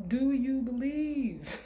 Do you believe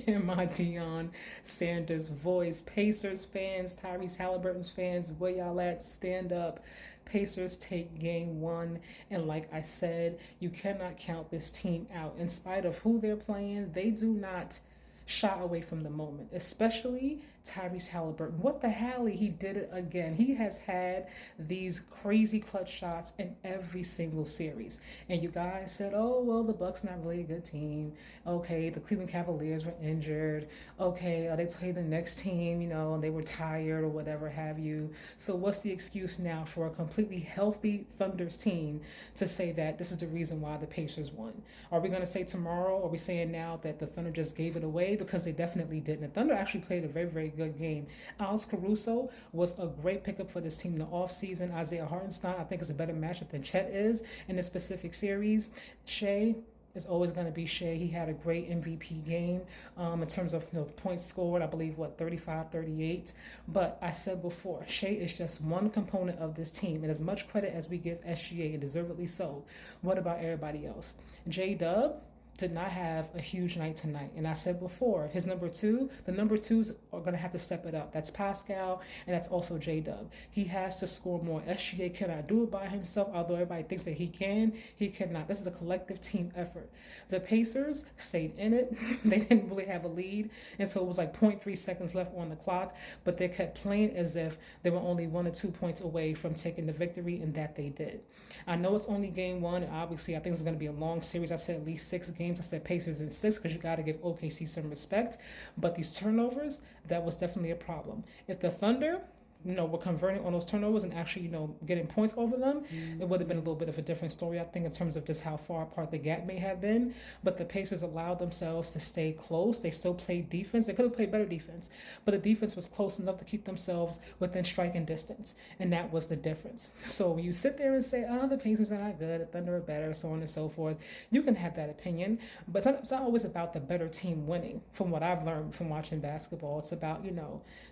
in my Deion Sanders voice? Pacers fans, Tyrese Halliburton's fans, where y'all at? Stand up. Pacers take game one. And like I said, you cannot count this team out. In spite of who they're playing, they do not shy away from the moment, especially Tyrese Halliburton. What the hell? He did it again. He has had these crazy clutch shots in every single series. And you guys said, oh, well, the Bucks not really a good team. Okay, the Cleveland Cavaliers were injured. Okay, they played the next team, and they were tired or whatever have you. So what's the excuse now for a completely healthy Thunder's team to say that this is the reason why the Pacers won? Are we going to say tomorrow? Or are we saying now that the Thunder just gave it away? Because they definitely didn't. The Thunder actually played a very, very good game. Alex Caruso was a great pickup for this team in the offseason. Isaiah Hartenstein, I think, is a better matchup than Chet is in this specific series. Shea is always going to be Shea. He had a great MVP game in terms of points scored, I believe, 35, 38. But I said before, Shea is just one component of this team. And as much credit as we give SGA, and deservedly so, what about everybody else? J-Dub did not have a huge night tonight. And I said before, his number two, the number twos are going to have to step it up. That's Pascal, and that's also J-Dub. He has to score more. SGA cannot do it by himself, although everybody thinks that he can. He cannot. This is a collective team effort. The Pacers stayed in it. They didn't really have a lead, and so it was like 0.3 seconds left on the clock, but they kept playing as if they were only 1 or 2 points away from taking the victory, and that they did. I know it's only game one, and obviously I think it's going to be a long series. I said at least 6 games. I said Pacers in 6 because you got to give OKC some respect. But these turnovers, that was definitely a problem. If the Thunder, were converting on those turnovers and actually, getting points over them, it would have been a little bit of a different story, I think, in terms of just how far apart the gap may have been. But the Pacers allowed themselves to stay close. They still played defense. They could have played better defense, but the defense was close enough to keep themselves within striking distance, and that was the difference. So when you sit there and say, oh, the Pacers are not good, the Thunder are better, so on and so forth, you can have that opinion, but it's not always about the better team winning. From what I've learned from watching basketball, it's about,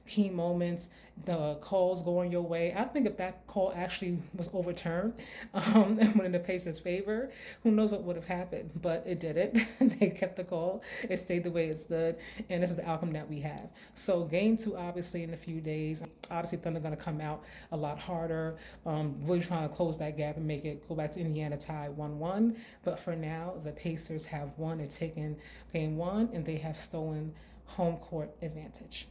key moments, the calls going your way. I think if that call actually was overturned and went in the Pacers' favor, who knows what would have happened? But it didn't. They kept the call. It stayed the way it stood, and this is the outcome that we have. So game two, obviously, in a few days. Obviously, Thunder going to come out a lot harder, really trying to close that gap and make it go back to Indiana tie 1-1. But for now, the Pacers have won and taken game one, and they have stolen home court advantage.